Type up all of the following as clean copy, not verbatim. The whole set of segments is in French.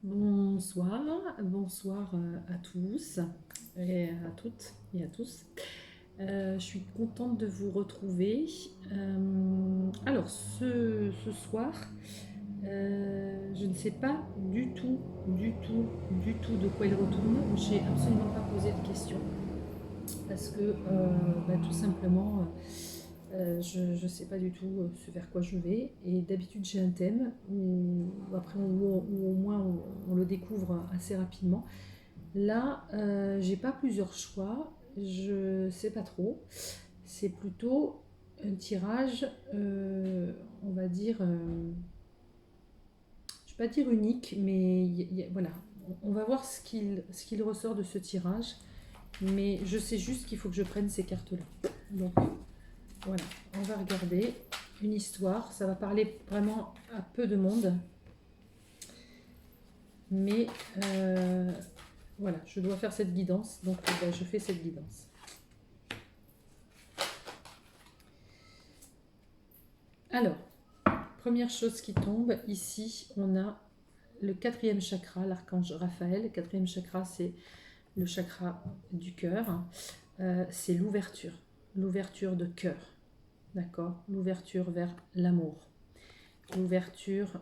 Bonsoir, bonsoir à tous et à toutes et à tous. Je suis contente de vous retrouver. Alors ce soir, je ne sais pas du tout de quoi il retourne. J'ai absolument pas posé de questions parce que tout simplement, je ne sais pas du tout ce vers quoi je vais. Et d'habitude, j'ai un thème où au moins on le découvre assez rapidement. Là, j'ai pas plusieurs choix. Je sais pas trop. C'est plutôt un tirage, on va dire, je vais pas dire unique, mais voilà. On va voir ce qu'il ressort de ce tirage. Mais je sais juste qu'il faut que je prenne ces cartes-là. Donc, voilà, on va regarder une histoire. Ça va parler vraiment à peu de monde. Mais voilà, je dois faire cette guidance. Donc je fais cette guidance. Alors, première chose qui tombe, ici, on a le 4e chakra, l'archange Raphaël. Le 4e chakra, c'est le chakra du cœur. C'est l'ouverture de cœur. D'accord, l'ouverture vers l'amour, l'ouverture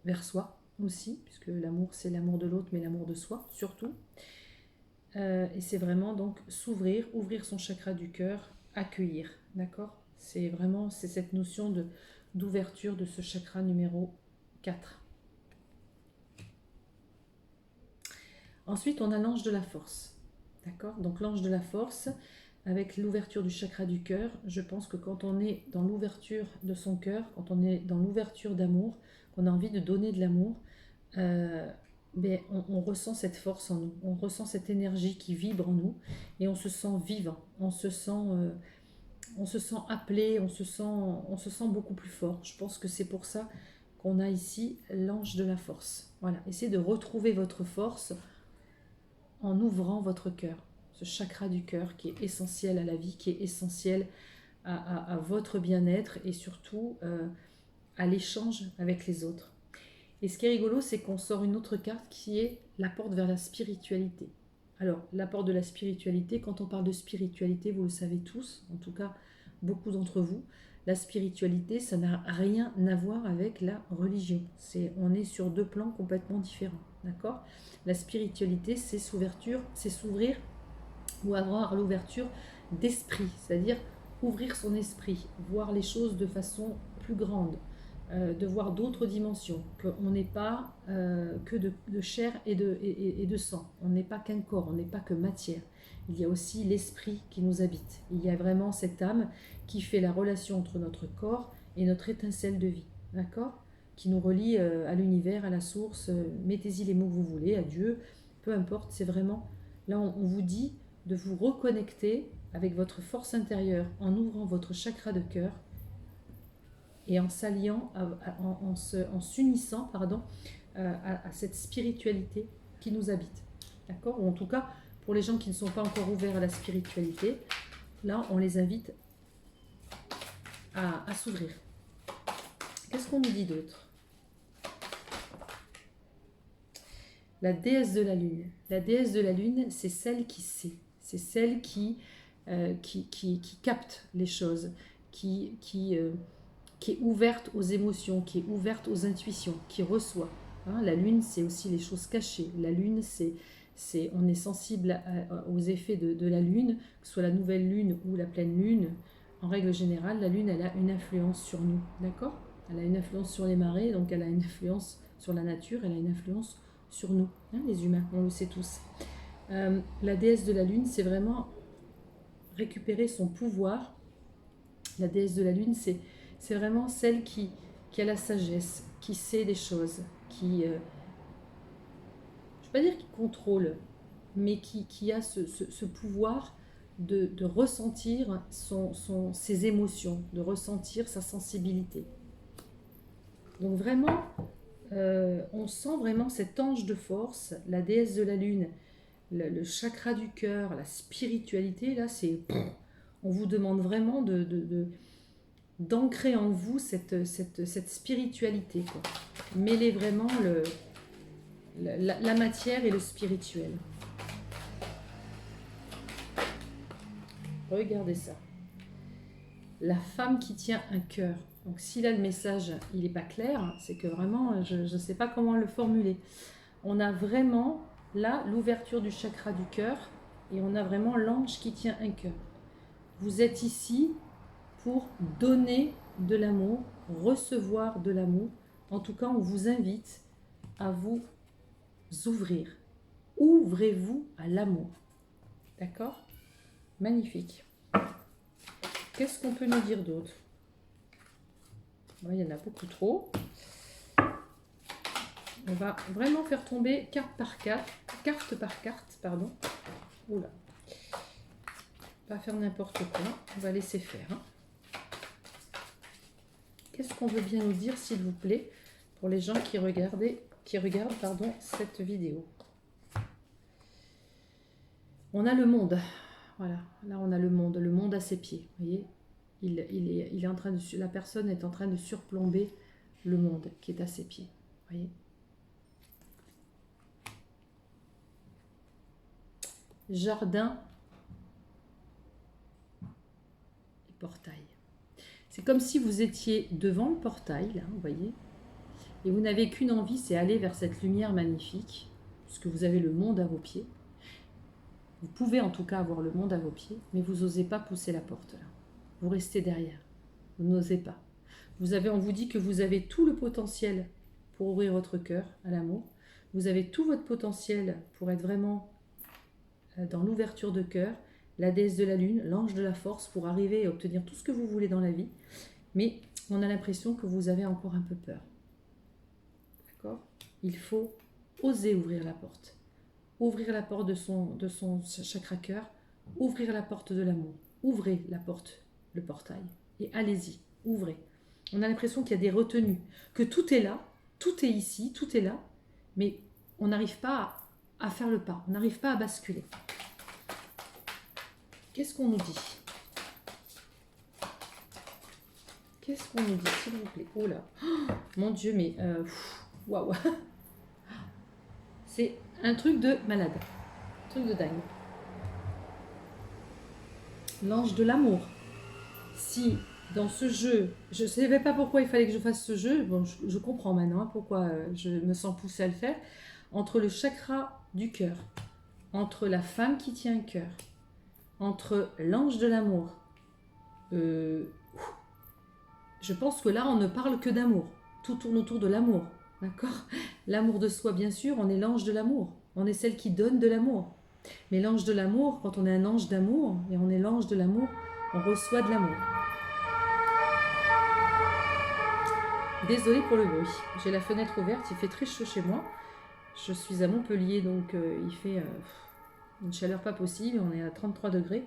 vers soi aussi, puisque l'amour c'est l'amour de l'autre, mais l'amour de soi surtout. Et c'est vraiment donc s'ouvrir, ouvrir son chakra du cœur, accueillir, d'accord. C'est cette notion d'ouverture de ce chakra numéro 4. Ensuite, on a l'ange de la force, d'accord. Donc l'ange de la force, avec l'ouverture du chakra du cœur, je pense que quand on est dans l'ouverture de son cœur, quand on est dans l'ouverture d'amour, qu'on a envie de donner de l'amour, on ressent cette force en nous, on ressent cette énergie qui vibre en nous et on se sent vivant, on se sent appelé, on se sent beaucoup plus fort. Je pense que c'est pour ça qu'on a ici l'ange de la force. Voilà, essayez de retrouver votre force en ouvrant votre cœur, ce chakra du cœur qui est essentiel à la vie, qui est essentiel à votre bien-être et surtout à l'échange avec les autres. Et ce qui est rigolo, c'est qu'on sort une autre carte qui est la porte vers la spiritualité. Alors, la porte de la spiritualité, quand on parle de spiritualité, vous le savez tous, en tout cas beaucoup d'entre vous, la spiritualité, ça n'a rien à voir avec la religion. On est sur deux plans complètement différents, d'accord. La spiritualité, c'est s'ouvrir ou avoir l'ouverture d'esprit, c'est-à-dire ouvrir son esprit, voir les choses de façon plus grande, de voir d'autres dimensions, qu'on n'est pas que de chair et de sang, on n'est pas qu'un corps, on n'est pas que matière, il y a aussi l'esprit qui nous habite, il y a vraiment cette âme qui fait la relation entre notre corps et notre étincelle de vie, d'accord, qui nous relie à l'univers, à la source, mettez-y les mots que vous voulez, à Dieu, peu importe, c'est vraiment, là on vous dit de vous reconnecter avec votre force intérieure en ouvrant votre chakra de cœur et en s'alliant, en s'unissant à cette spiritualité qui nous habite. D'accord. Ou en tout cas, pour les gens qui ne sont pas encore ouverts à la spiritualité, là, on les invite à s'ouvrir. Qu'est-ce qu'on nous dit d'autre? La déesse de la lune. La déesse de la lune, c'est celle qui sait. C'est celle qui capte les choses, qui est ouverte aux émotions, qui est ouverte aux intuitions, qui reçoit. Hein, la lune, c'est aussi les choses cachées. La lune, on est sensible aux effets de la lune, que ce soit la nouvelle lune ou la pleine lune. En règle générale, la lune, elle a une influence sur nous, d'accord. Elle a une influence sur les marées, donc elle a une influence sur la nature, elle a une influence sur nous, hein, les humains, on le sait tous. La déesse de la lune, c'est vraiment récupérer son pouvoir. La déesse de la lune, c'est vraiment celle qui a la sagesse, qui sait des choses, je ne vais pas dire qui contrôle, mais qui a ce pouvoir de ressentir ses émotions, de ressentir sa sensibilité. Donc vraiment, on sent vraiment cet ange de force, la déesse de la lune, le chakra du cœur, la spiritualité, là, on vous demande vraiment d'ancrer en vous cette spiritualité, quoi. mêler vraiment la matière et le spirituel. Regardez ça. La femme qui tient un cœur. Donc si là le message il n'est pas clair, c'est que vraiment je ne sais pas comment le formuler. On a vraiment là l'ouverture du chakra du cœur et on a vraiment l'ange qui tient un cœur. Vous êtes ici pour donner de l'amour, recevoir de l'amour. En tout cas, on vous invite à vous ouvrir. Ouvrez-vous à l'amour. D'accord? Magnifique. Qu'est-ce qu'on peut nous dire d'autre? Bon, il y en a beaucoup trop. On va vraiment faire tomber carte par carte, pardon. Oula. Pas faire n'importe quoi. On va laisser faire. Hein. Qu'est-ce qu'on veut bien nous dire, s'il vous plaît, pour les gens qui regardent cette vidéo? On a le monde. Voilà, là on a le monde à ses pieds. Vous voyez, il est en train de, la personne est en train de surplomber le monde qui est à ses pieds. Vous voyez. Jardin et portail. C'est comme si vous étiez devant le portail, là, vous voyez, et vous n'avez qu'une envie, c'est aller vers cette lumière magnifique, puisque vous avez le monde à vos pieds. Vous pouvez en tout cas avoir le monde à vos pieds, mais vous n'osez pas pousser la porte là. Vous restez derrière. Vous n'osez pas. On vous dit que vous avez tout le potentiel pour ouvrir votre cœur à l'amour. Vous avez tout votre potentiel pour être vraiment dans l'ouverture de cœur, la déesse de la lune, l'ange de la force, pour arriver à obtenir tout ce que vous voulez dans la vie. Mais on a l'impression que vous avez encore un peu peur. D'accord? Il faut oser ouvrir la porte. Ouvrir la porte de son chakra cœur, ouvrir la porte de l'amour, ouvrez la porte, le portail, et allez-y, ouvrez. On a l'impression qu'il y a des retenues, que tout est là, tout est ici, tout est là, mais on n'arrive pas à faire le pas, on n'arrive pas à basculer. Qu'est-ce qu'on nous dit? Qu'est-ce qu'on nous dit, s'il vous plaît? Oh là, oh, mon Dieu, mais waouh. C'est un truc de malade, un truc de dingue. L'ange de l'amour. Si dans ce jeu, je ne savais pas pourquoi il fallait que je fasse ce jeu, bon, je comprends maintenant pourquoi je me sens poussée à le faire, entre le chakra du cœur, entre la femme qui tient un cœur, entre l'ange de l'amour, je pense que là on ne parle que d'amour, tout tourne autour de l'amour. D'accord? L'amour de soi, bien sûr, on est l'ange de l'amour. On est celle qui donne de l'amour. Mais l'ange de l'amour, quand on est un ange d'amour, et on est l'ange de l'amour, on reçoit de l'amour. Désolée pour le bruit. J'ai la fenêtre ouverte, il fait très chaud chez moi. Je suis à Montpellier, donc il fait une chaleur pas possible. On est à 33 degrés.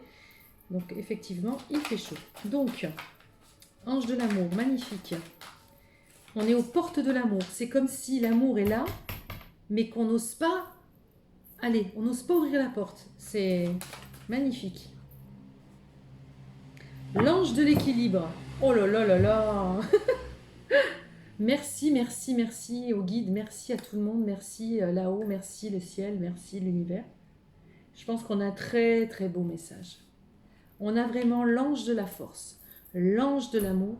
Donc effectivement, il fait chaud. Donc, ange de l'amour, magnifique. On est aux portes de l'amour. C'est comme si l'amour est là, mais qu'on n'ose pas aller. On n'ose pas ouvrir la porte. C'est magnifique. L'ange de l'équilibre. Oh là là là là. Merci, merci, merci au guide. Merci à tout le monde. Merci là-haut. Merci le ciel. Merci l'univers. Je pense qu'on a un très très beau message. On a vraiment l'ange de la force, l'ange de l'amour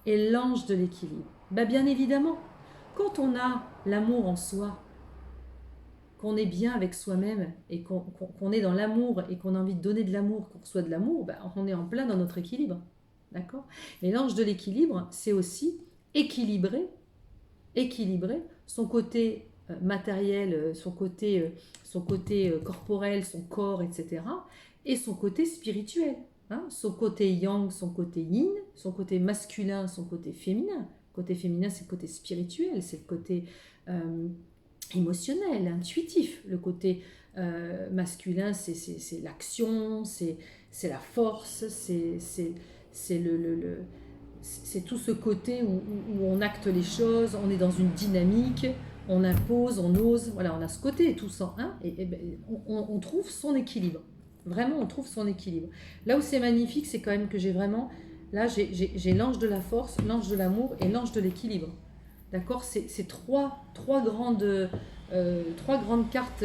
et l'ange de l'équilibre. Bah bien évidemment, quand on a l'amour en soi, qu'on est bien avec soi-même et qu'on est dans l'amour et qu'on a envie de donner de l'amour, qu'on reçoit de l'amour, bah on est en plein dans notre équilibre. D'accord? Mais l'ange de l'équilibre, c'est aussi équilibrer son côté matériel, son côté corporel, son corps, etc. et son côté spirituel. Hein, son côté yang, son côté yin, son côté masculin, son côté féminin. Côté féminin, c'est le côté spirituel, c'est le côté émotionnel, intuitif. Le côté masculin, c'est l'action, c'est la force, c'est tout ce côté où on acte les choses, on est dans une dynamique, on impose, on ose. Voilà, on a ce côté tous en un, et ben, on trouve son équilibre. Vraiment, on trouve son équilibre. Là où c'est magnifique, c'est quand même que j'ai vraiment... Là, j'ai l'ange de la force, l'ange de l'amour et l'ange de l'équilibre. D'accord? C'est trois grandes cartes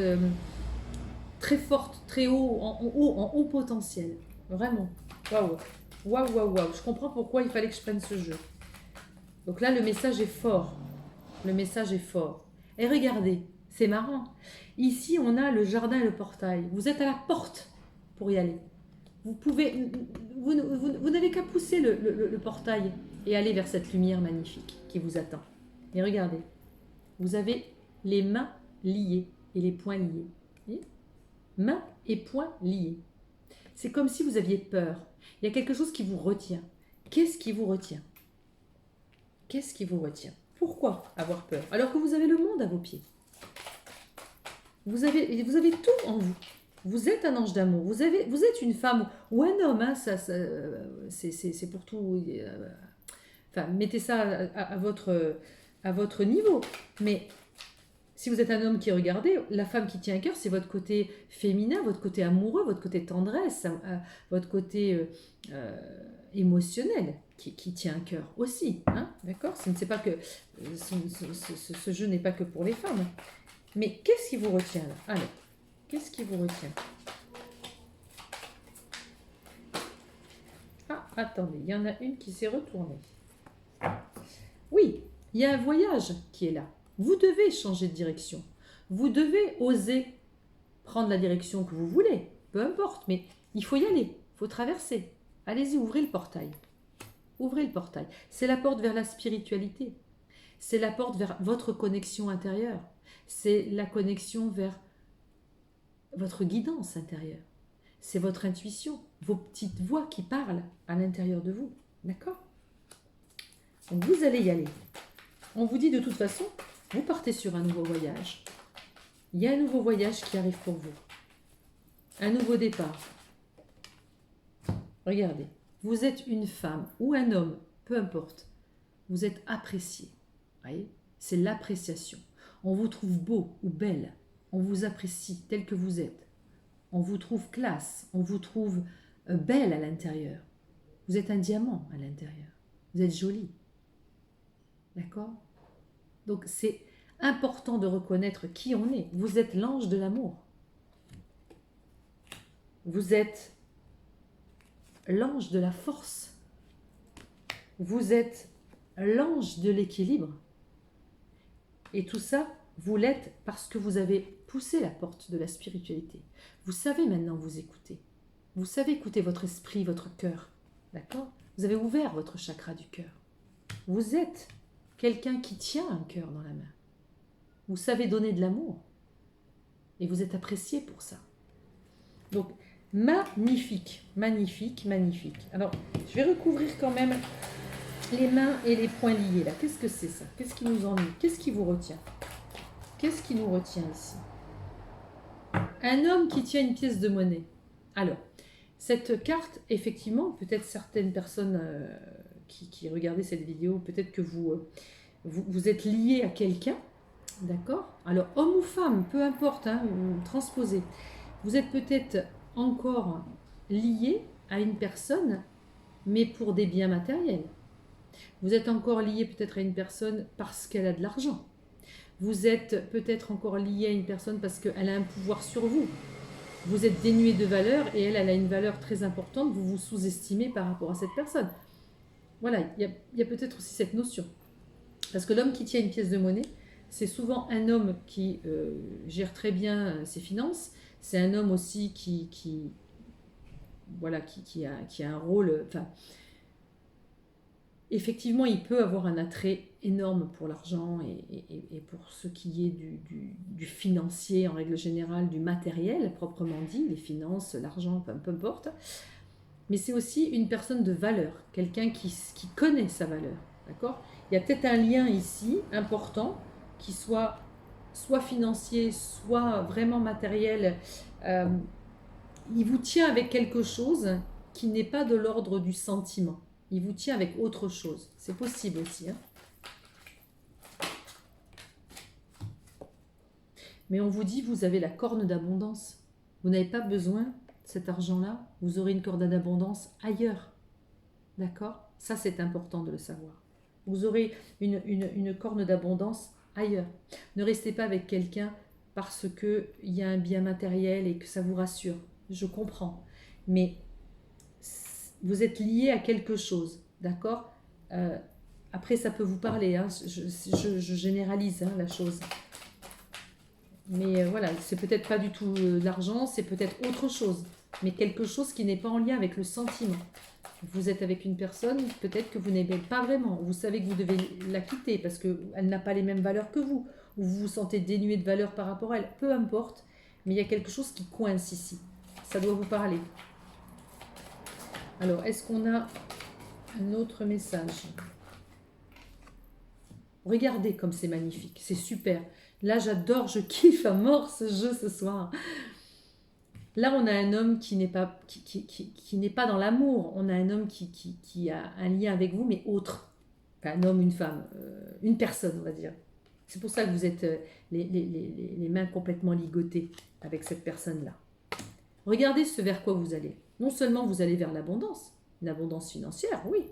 très fortes, très haut, en haut potentiel. Vraiment. Waouh. Waouh, waouh, waouh. Je comprends pourquoi il fallait que je prenne ce jeu. Donc là, le message est fort. Le message est fort. Et regardez, c'est marrant. Ici, on a le jardin et le portail. Vous êtes à la porte pour y aller. Vous pouvez, vous n'avez qu'à pousser le portail et aller vers cette lumière magnifique qui vous attend. Et regardez, vous avez les mains liées et les poings liés. Voyez, mains et poings liés. C'est comme si vous aviez peur. Il y a quelque chose qui vous retient. Qu'est-ce qui vous retient? Qu'est-ce qui vous retient? Pourquoi avoir peur alors que vous avez le monde à vos pieds? Vous avez tout en vous. Vous êtes un ange d'amour. Vous êtes une femme ou un homme. Hein, c'est pour tout. Enfin, mettez ça à votre niveau. Mais si vous êtes un homme qui regardez, la femme qui tient à cœur, c'est votre côté féminin, votre côté amoureux, votre côté tendresse, votre côté émotionnel qui tient à cœur aussi. Hein, d'accord? Ce jeu n'est pas que pour les femmes. Mais qu'est-ce qui vous retient là? Alors, qu'est-ce qui vous retient? Ah, attendez, il y en a une qui s'est retournée. Oui, il y a un voyage qui est là. Vous devez changer de direction. Vous devez oser prendre la direction que vous voulez. Peu importe, mais il faut y aller. Il faut traverser. Allez-y, ouvrez le portail. Ouvrez le portail. C'est la porte vers la spiritualité. C'est la porte vers votre connexion intérieure. C'est la connexion vers votre guidance intérieure. C'est votre intuition, vos petites voix qui parlent à l'intérieur de vous. D'accord? Donc vous allez y aller. On vous dit de toute façon, vous partez sur un nouveau voyage. Il y a un nouveau voyage qui arrive pour vous. Un nouveau départ. Regardez, vous êtes une femme ou un homme, peu importe. Vous êtes apprécié. Voyez? C'est l'appréciation. On vous trouve beau ou belle. On vous apprécie tel que vous êtes. On vous trouve classe. On vous trouve belle à l'intérieur. Vous êtes un diamant à l'intérieur. Vous êtes jolie. D'accord? Donc c'est important de reconnaître qui on est. Vous êtes l'ange de l'amour. Vous êtes l'ange de la force. Vous êtes l'ange de l'équilibre. Et tout ça, vous l'êtes parce que vous avez poussé la porte de la spiritualité. Vous savez maintenant vous écouter. Vous savez écouter votre esprit, votre cœur. D'accord? Vous avez ouvert votre chakra du cœur. Vous êtes quelqu'un qui tient un cœur dans la main. Vous savez donner de l'amour. Et vous êtes apprécié pour ça. Donc, magnifique, magnifique, magnifique. Alors, je vais recouvrir quand même les mains et les poings liés là. Qu'est-ce que c'est ça? Qu'est-ce qui nous ennuie? Qu'est-ce qui vous retient? Qu'est-ce qui nous retient ici? Un homme qui tient une pièce de monnaie. Alors, cette carte, effectivement, peut-être certaines personnes qui regardaient cette vidéo, peut-être que vous êtes lié à quelqu'un, d'accord? Alors, homme ou femme, peu importe, hein, transposé. Vous êtes peut-être encore lié à une personne, mais pour des biens matériels. Vous êtes encore lié peut-être à une personne parce qu'elle a de l'argent. Vous êtes peut-être encore lié à une personne parce qu'elle a un pouvoir sur vous. Vous êtes dénué de valeur et elle a une valeur très importante. Vous vous sous-estimez par rapport à cette personne. Voilà, il y a peut-être aussi cette notion. Parce que l'homme qui tient une pièce de monnaie, c'est souvent un homme qui gère très bien ses finances. C'est un homme aussi qui a un rôle... Enfin, effectivement, il peut avoir un attrait énorme pour l'argent et pour ce qui est du financier en règle générale, du matériel proprement dit, les finances, l'argent, peu importe. Mais c'est aussi une personne de valeur, quelqu'un qui connaît sa valeur. D'accord? Il y a peut-être un lien ici important qui soit financier, soit vraiment matériel. Il vous tient avec quelque chose qui n'est pas de l'ordre du sentiment. Il vous tient avec autre chose. C'est possible aussi. Hein. Mais on vous dit, vous avez la corne d'abondance. Vous n'avez pas besoin de cet argent-là. Vous aurez une corne d'abondance ailleurs. D'accord? Ça, c'est important de le savoir. Vous aurez une corne d'abondance ailleurs. Ne restez pas avec quelqu'un parce qu'il y a un bien matériel et que ça vous rassure. Je comprends. Mais vous êtes lié à quelque chose, d'accord? Après, ça peut vous parler, hein, je généralise, hein, la chose. Mais voilà, c'est peut-être pas du tout l'argent, c'est peut-être autre chose. Mais quelque chose qui n'est pas en lien avec le sentiment. Vous êtes avec une personne, peut-être que vous n'aimez pas vraiment. Vous savez que vous devez la quitter parce qu'elle n'a pas les mêmes valeurs que vous. Ou vous vous sentez dénué de valeur par rapport à elle. Peu importe, mais il y a quelque chose qui coince ici. Ça doit vous parler. Alors, est-ce qu'on a un autre message? Regardez comme c'est magnifique, c'est super. Là, j'adore, je kiffe à mort ce jeu ce soir. Là, on a un homme qui n'est pas, qui n'est pas dans l'amour. On a un homme qui a un lien avec vous, mais autre. Enfin, un homme, une femme, une personne, on va dire. C'est pour ça que vous êtes les mains complètement ligotées avec cette personne-là. Regardez ce vers quoi vous allez. Non seulement vous allez vers l'abondance, une abondance financière, oui,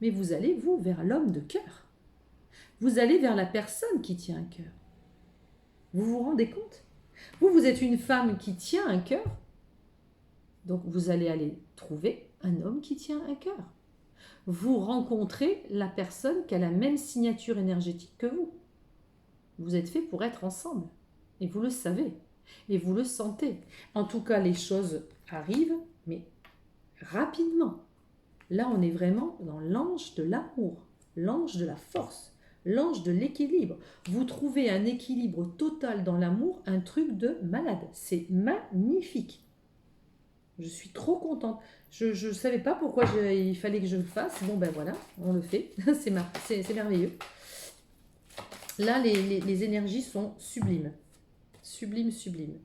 mais vous allez, vous, vers l'homme de cœur. Vous allez vers la personne qui tient un cœur. Vous vous rendez compte? Vous êtes une femme qui tient un cœur, donc vous allez aller trouver un homme qui tient un cœur. Vous rencontrez la personne qui a la même signature énergétique que vous. Vous êtes fait pour être ensemble, et vous le savez, et vous le sentez. En tout cas, les choses arrivent, mais rapidement. Là, on est vraiment dans l'ange de l'amour, l'ange de la force, l'ange de l'équilibre. Vous trouvez un équilibre total dans l'amour, un truc de malade. C'est magnifique. Je suis trop contente. Je ne savais pas pourquoi il fallait que je le fasse. Bon, ben voilà, on le fait. C'est merveilleux. Là, les énergies sont sublimes. Sublimes, sublimes.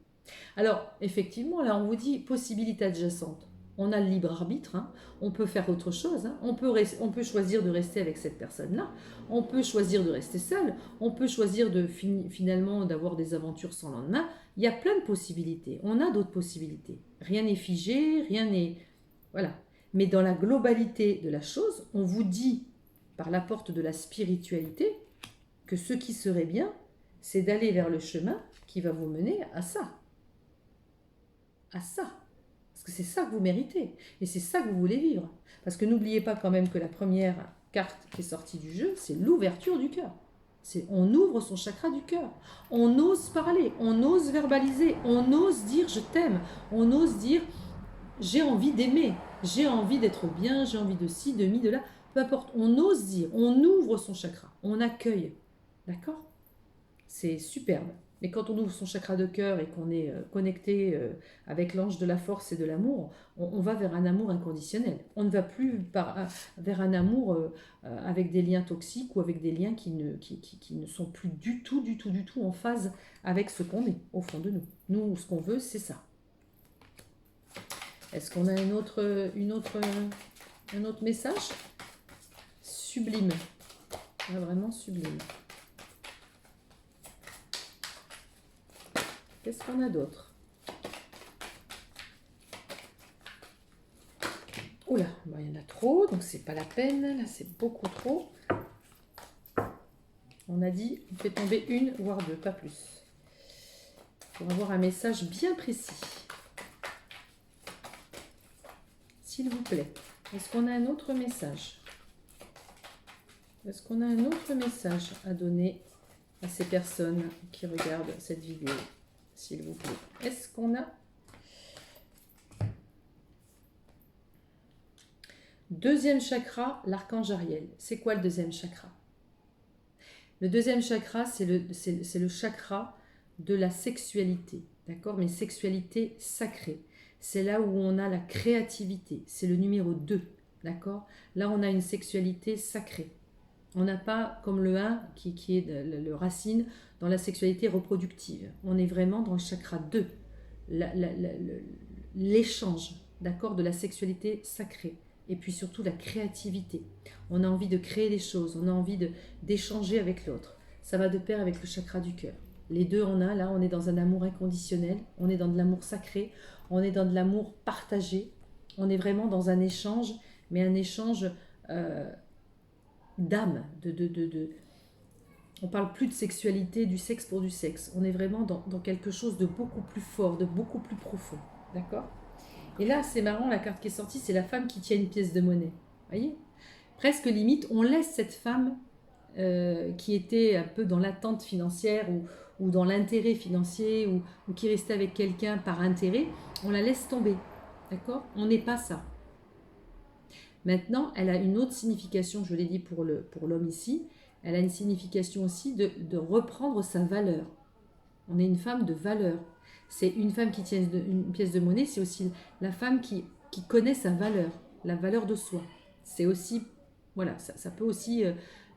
Alors, effectivement, là, on vous dit possibilité adjacente. On a le libre arbitre, hein. On peut faire autre chose, hein. On peut choisir de rester avec cette personne-là, on peut choisir de rester seul, on peut choisir de finalement d'avoir des aventures sans lendemain. Il y a plein de possibilités, on a d'autres possibilités. Rien n'est figé, rien n'est... Voilà. Mais dans la globalité de la chose, on vous dit, par la porte de la spiritualité, que ce qui serait bien, c'est d'aller vers le chemin qui va vous mener à ça. À ça. Parce que c'est ça que vous méritez. Et c'est ça que vous voulez vivre. Parce que n'oubliez pas quand même que la première carte qui est sortie du jeu, c'est l'ouverture du cœur. On ouvre son chakra du cœur. On ose parler, on ose verbaliser, on ose dire je t'aime, on ose dire j'ai envie d'aimer, j'ai envie d'être bien, j'ai envie de ci, de mi, de là. Peu importe, on ose dire, on ouvre son chakra, on accueille. D'accord? C'est superbe. Mais quand on ouvre son chakra de cœur et qu'on est connecté avec l'ange de la force et de l'amour, on va vers un amour inconditionnel. On ne va plus vers un amour avec des liens toxiques ou avec des liens qui ne sont plus du tout en phase avec ce qu'on est au fond de nous. Nous, ce qu'on veut, c'est ça. Est-ce qu'on a un autre message? Sublime. Vraiment sublime. Qu'est-ce qu'on a d'autre? Oula, bah, il y en a trop, donc c'est pas la peine. Là, c'est beaucoup trop. On a dit, on fait tomber une, voire deux, pas plus. Pour avoir un message bien précis. S'il vous plaît. Est-ce qu'on a un autre message? Est-ce qu'on a un autre message à donner à ces personnes qui regardent cette vidéo? S'il vous plaît. Est-ce qu'on a... Deuxième chakra, l'archange Ariel. C'est quoi le deuxième chakra? Le deuxième chakra, c'est le chakra de la sexualité. D'accord? Mais sexualité sacrée. C'est là où on a la créativité. C'est le numéro 2. D'accord? Là, on a une sexualité sacrée. On n'a pas, comme le 1, qui est le racine, dans la sexualité reproductive. On est vraiment dans le chakra 2, l'échange, d'accord, de la sexualité sacrée. Et puis surtout la créativité. On a envie de créer des choses, on a envie d'échanger avec l'autre. Ça va de pair avec le chakra du cœur. Les deux, on est dans un amour inconditionnel, on est dans de l'amour sacré, on est dans de l'amour partagé. On est vraiment dans un échange, mais un échange d'âme, on parle plus de sexualité, du sexe pour du sexe. On est vraiment dans quelque chose de beaucoup plus fort, de beaucoup plus profond. D'accord? Et là, c'est marrant, la carte qui est sortie, c'est la femme qui tient une pièce de monnaie. Vous voyez? Presque limite, on laisse cette femme qui était un peu dans l'attente financière ou dans l'intérêt financier ou qui restait avec quelqu'un par intérêt, on la laisse tomber. D'accord? On n'est pas ça. Maintenant, elle a une autre signification, je l'ai dit pour l'homme ici, elle a une signification aussi de reprendre sa valeur. On est une femme de valeur. C'est une femme qui tient une pièce de monnaie, c'est aussi la femme qui connaît sa valeur, la valeur de soi. C'est aussi, voilà, ça peut aussi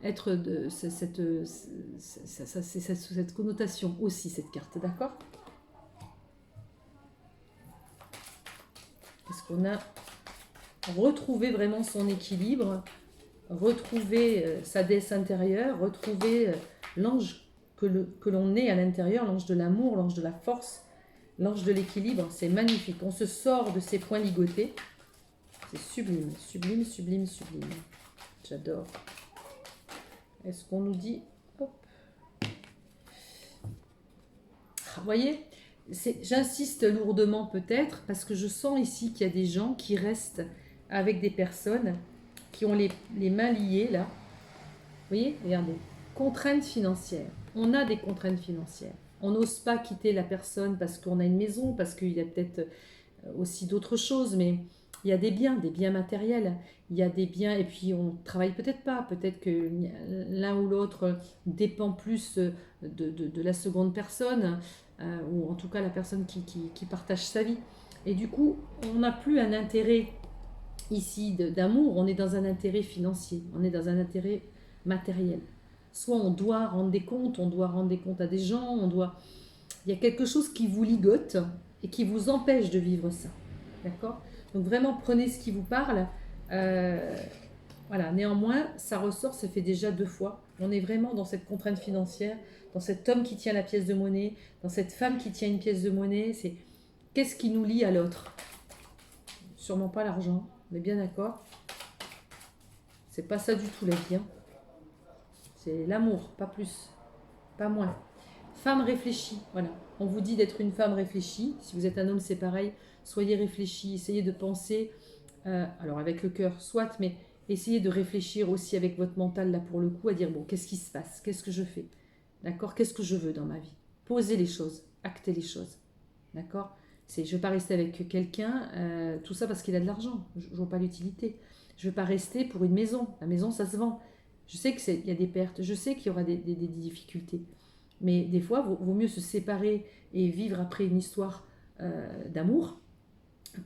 être cette connotation aussi, cette carte, d'accord? Est-ce qu'on a retrouvé vraiment son équilibre, retrouver sa déesse intérieure, retrouver l'ange que l'on est à l'intérieur, l'ange de l'amour, l'ange de la force, l'ange de l'équilibre. C'est magnifique. On se sort de ces points ligotés. C'est sublime, sublime, sublime, sublime. J'adore. Est-ce qu'on nous dit... Hop. Vous voyez, j'insiste lourdement peut-être parce que je sens ici qu'il y a des gens qui restent avec des personnes qui ont les mains liées là. Vous voyez, regardez. Contraintes financières. On a des contraintes financières. On n'ose pas quitter la personne parce qu'on a une maison, parce qu'il y a peut-être aussi d'autres choses, mais il y a des biens matériels. Il y a des biens, et puis on travaille peut-être pas. Peut-être que l'un ou l'autre dépend plus de la seconde personne, ou en tout cas la personne qui partage sa vie. Et du coup, on n'a plus un intérêt ici d'amour, on est dans un intérêt financier, on est dans un intérêt matériel. Soit on doit rendre des comptes, à des gens, il y a quelque chose qui vous ligote et qui vous empêche de vivre ça. D'accord? Donc vraiment prenez ce qui vous parle. Voilà, néanmoins, ça ressort, ça fait déjà 2 fois. On est vraiment dans cette contrainte financière, dans cet homme qui tient la pièce de monnaie, dans cette femme qui tient une pièce de monnaie. C'est qu'est-ce qui nous lie à l'autre? Sûrement pas l'argent, on est bien d'accord. C'est pas ça du tout la vie. Hein. C'est l'amour, pas plus, pas moins. Femme réfléchie, voilà. On vous dit d'être une femme réfléchie. Si vous êtes un homme, c'est pareil. Soyez réfléchi, essayez de penser, alors avec le cœur, soit, mais essayez de réfléchir aussi avec votre mental, là pour le coup, à dire, bon, qu'est-ce qui se passe? Qu'est-ce que je fais? D'accord? Qu'est-ce que je veux dans ma vie? Posez les choses, actez les choses. D'accord? Je ne veux pas rester avec quelqu'un, tout ça parce qu'il a de l'argent. Je ne vois pas l'utilité. Je ne veux pas rester pour une maison. La maison, ça se vend. Je sais qu'il y a des pertes, je sais qu'il y aura des difficultés. Mais des fois, vaut mieux se séparer et vivre après une histoire d'amour,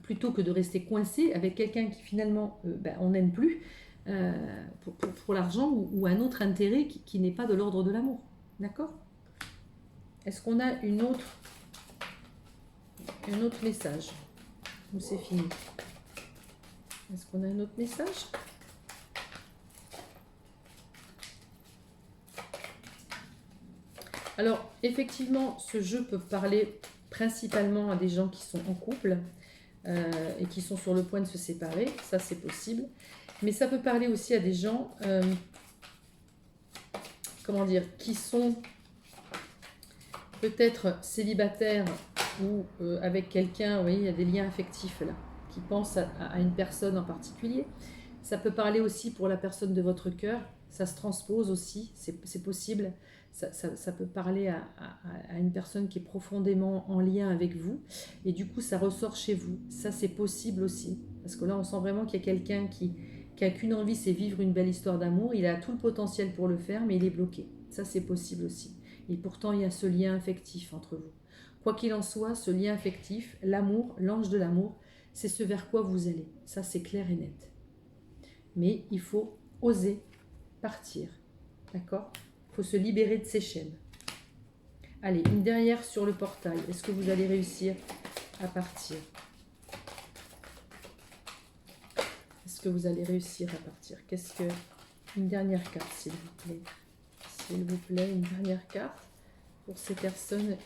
plutôt que de rester coincé avec quelqu'un qui finalement, on n'aime plus, pour l'argent ou un autre intérêt qui n'est pas de l'ordre de l'amour. D'accord? Est-ce qu'on a un autre message? Ou c'est fini? Est-ce qu'on a un autre message? Alors, effectivement, ce jeu peut parler principalement à des gens qui sont en couple et qui sont sur le point de se séparer. Ça, c'est possible. Mais ça peut parler aussi à des gens, qui sont peut-être célibataires ou avec quelqu'un. Vous voyez, il y a des liens affectifs là, qui pensent à une personne en particulier. Ça peut parler aussi pour la personne de votre cœur. Ça se transpose aussi, c'est possible. Ça peut parler à une personne qui est profondément en lien avec vous. Et du coup, ça ressort chez vous. Ça, c'est possible aussi. Parce que là, on sent vraiment qu'il y a quelqu'un qui a qu'une envie, c'est vivre une belle histoire d'amour. Il a tout le potentiel pour le faire, mais il est bloqué. Ça, c'est possible aussi. Et pourtant, il y a ce lien affectif entre vous. Quoi qu'il en soit, ce lien affectif, l'amour, l'ange de l'amour, c'est ce vers quoi vous allez. Ça, c'est clair et net. Mais il faut oser partir. D'accord ? Il faut se libérer de ces chaînes. Allez, une dernière sur le portail. Est-ce que vous allez réussir à partir? Est-ce que vous allez réussir à partir? Une dernière carte, s'il vous plaît. S'il vous plaît, une dernière carte pour ces personnes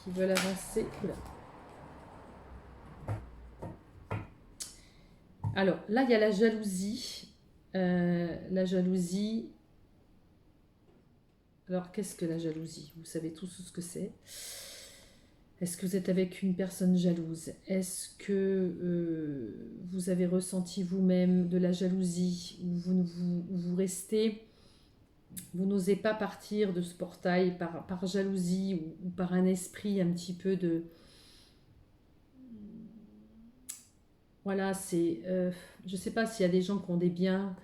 qui veulent avancer. Oula. Alors, là, il y a la jalousie. La jalousie. Alors, qu'est-ce que la jalousie? Vous savez tous ce que c'est. Est-ce que vous êtes avec une personne jalouse? Est-ce que vous avez ressenti vous-même de la jalousie? Ou vous restez, vous n'osez pas partir de ce portail par jalousie ou par un esprit un petit peu de... Voilà, c'est... je ne sais pas s'il y a des gens qui ont des biens,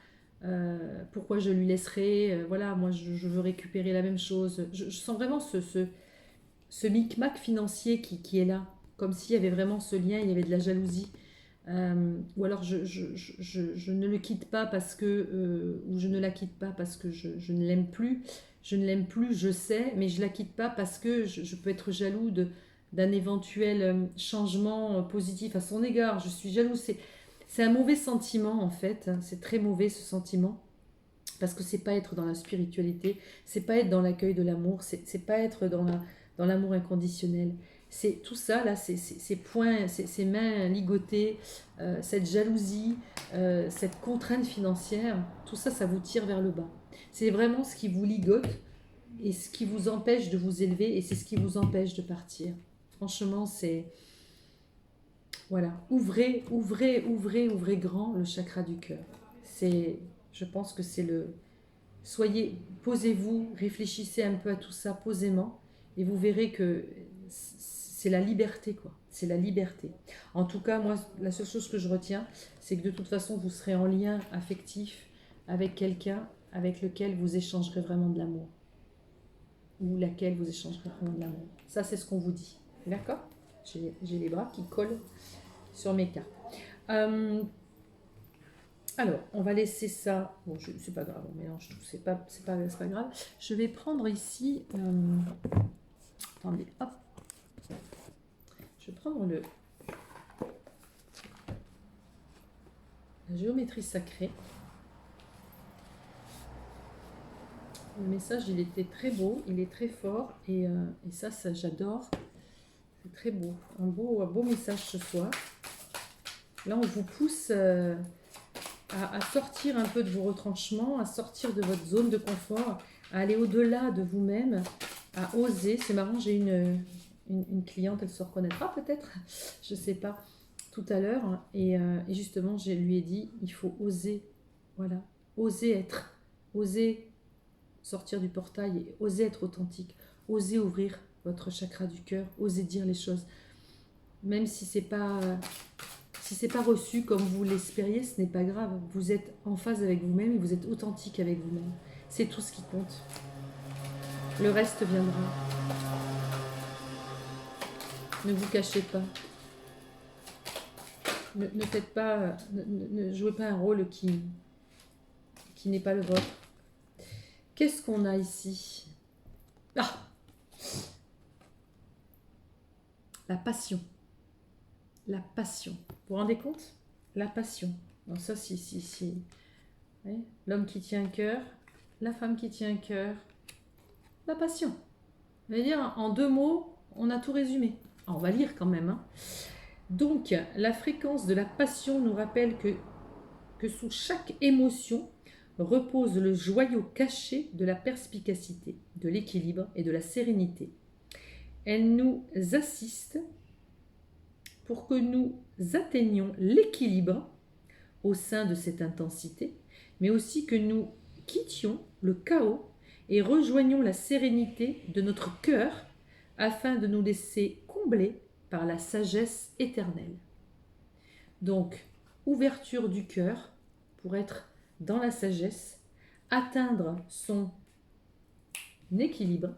pourquoi je lui laisserai, voilà, moi je veux récupérer la même chose. Je sens vraiment ce micmac financier qui est là, comme s'il y avait vraiment ce lien, il y avait de la jalousie. Ou alors je ne le quitte pas parce que, ou je ne la quitte pas parce que je ne l'aime plus. Je ne l'aime plus, je sais, mais je la quitte pas parce que je peux être jaloux d'un éventuel changement positif à son égard. Je suis jaloux. C'est un mauvais sentiment en fait. C'est très mauvais ce sentiment. Parce que c'est pas être dans la spiritualité, c'est pas être dans l'accueil de l'amour, c'est pas être dans l'amour inconditionnel. C'est tout ça, là, ces points, ces mains ligotées, cette jalousie, cette contrainte financière, tout ça, ça vous tire vers le bas. C'est vraiment ce qui vous ligote et ce qui vous empêche de vous élever et c'est ce qui vous empêche de partir. Franchement, c'est... Voilà, ouvrez grand le chakra du cœur. Je pense que c'est le... Posez-vous, réfléchissez un peu à tout ça posément et vous verrez que c'est la liberté, quoi. C'est la liberté. En tout cas, moi, la seule chose que je retiens, c'est que de toute façon, vous serez en lien affectif avec quelqu'un avec lequel vous échangerez vraiment de l'amour. Ou laquelle vous échangerez vraiment de l'amour. Ça, c'est ce qu'on vous dit. D'accord? J'ai les bras qui collent sur mes cartes. Alors, on va laisser ça. Bon, c'est pas grave, on mélange tout, c'est pas grave. Je vais prendre ici. Attendez, hop. Je vais prendre la géométrie sacrée. Le message, il était très beau, il est très fort, et ça j'adore. C'est très beau. Un beau message ce soir. Là, on vous pousse à sortir un peu de vos retranchements, à sortir de votre zone de confort, à aller au-delà de vous-même, à oser. C'est marrant, j'ai une cliente, elle se reconnaîtra peut-être, je ne sais pas, tout à l'heure. Et justement, je lui ai dit, il faut oser, voilà, oser être, oser sortir du portail et oser être authentique, oser ouvrir votre chakra du cœur, oser dire les choses. Même si c'est pas reçu comme vous l'espériez, ce n'est pas grave. Vous êtes en phase avec vous-même et vous êtes authentique avec vous-même. C'est tout ce qui compte. Le reste viendra. Ne vous cachez pas. Ne faites pas, ne jouez pas un rôle qui n'est pas le vôtre. Qu'est-ce qu'on a ici? Ah! La passion. La passion. Vous vous rendez compte? La passion. Donc ça, si. Oui. L'homme qui tient un cœur, la femme qui tient un cœur, la passion. Je veux dire, en 2 mots, on a tout résumé. Alors, on va lire quand même. Hein. Donc, la fréquence de la passion nous rappelle que sous chaque émotion repose le joyau caché de la perspicacité, de l'équilibre et de la sérénité. Elle nous assiste pour que nous atteignions l'équilibre au sein de cette intensité, mais aussi que nous quittions le chaos et rejoignions la sérénité de notre cœur afin de nous laisser combler par la sagesse éternelle. Donc, ouverture du cœur pour être dans la sagesse, atteindre son équilibre,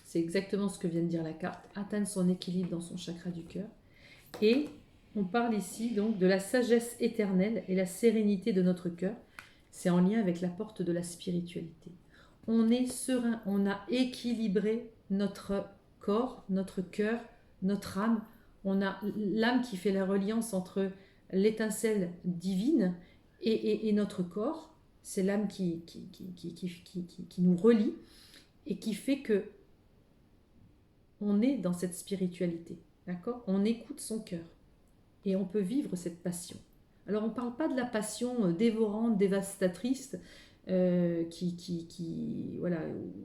c'est exactement ce que vient de dire la carte, atteindre son équilibre dans son chakra du cœur. Et on parle ici donc de la sagesse éternelle et la sérénité de notre cœur. C'est en lien avec la porte de la spiritualité. On est serein, on a équilibré notre corps, notre cœur, notre âme. On a l'âme qui fait la reliance entre l'étincelle divine et notre corps. C'est l'âme qui nous relie et qui fait que on est dans cette spiritualité. D'accord? On écoute son cœur et on peut vivre cette passion. Alors, on ne parle pas de la passion dévorante, dévastatrice, voilà,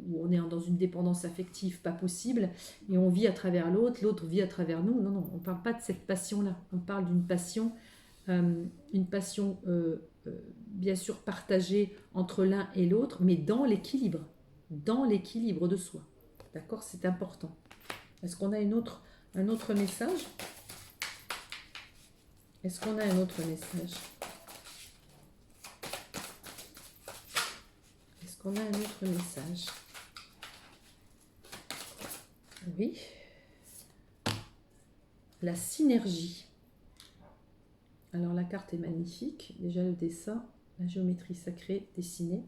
où on est dans une dépendance affective pas possible, et on vit à travers l'autre, l'autre vit à travers nous. Non, non, on ne parle pas de cette passion-là. On parle une passion bien sûr partagée entre l'un et l'autre, mais dans l'équilibre de soi. D'accord? C'est important. Est-ce qu'on a un autre message? Est-ce qu'on a un autre message? Est-ce qu'on a un autre message? Oui. La synergie. Alors la carte est magnifique. Déjà le dessin, la géométrie sacrée dessinée.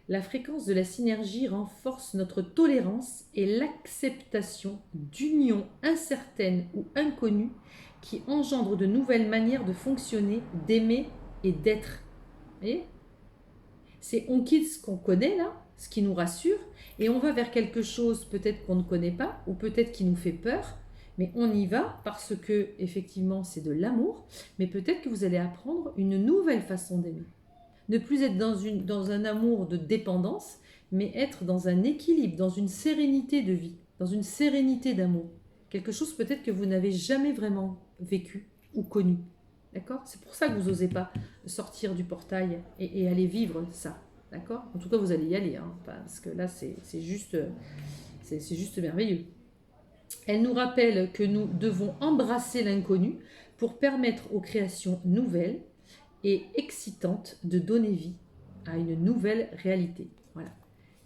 La fréquence de la synergie renforce notre tolérance et l'acceptation d'unions incertaines ou inconnues qui engendrent de nouvelles manières de fonctionner, d'aimer et d'être. Vous voyez ? C'est on quitte ce qu'on connaît là, ce qui nous rassure, et on va vers quelque chose peut-être qu'on ne connaît pas, ou peut-être qui nous fait peur, mais on y va parce que effectivement c'est de l'amour, mais peut-être que vous allez apprendre une nouvelle façon d'aimer. Ne plus être dans un amour de dépendance, mais être dans un équilibre, dans une sérénité de vie, dans une sérénité d'amour. Quelque chose peut-être que vous n'avez jamais vraiment vécu ou connu. D'accord? C'est pour ça que vous n'osez pas sortir du portail et aller vivre ça. D'accord? En tout cas, vous allez y aller, hein, parce que là, c'est juste merveilleux. Elle nous rappelle que nous devons embrasser l'inconnu pour permettre aux créations nouvelles et excitantes de donner vie à une nouvelle réalité. Voilà.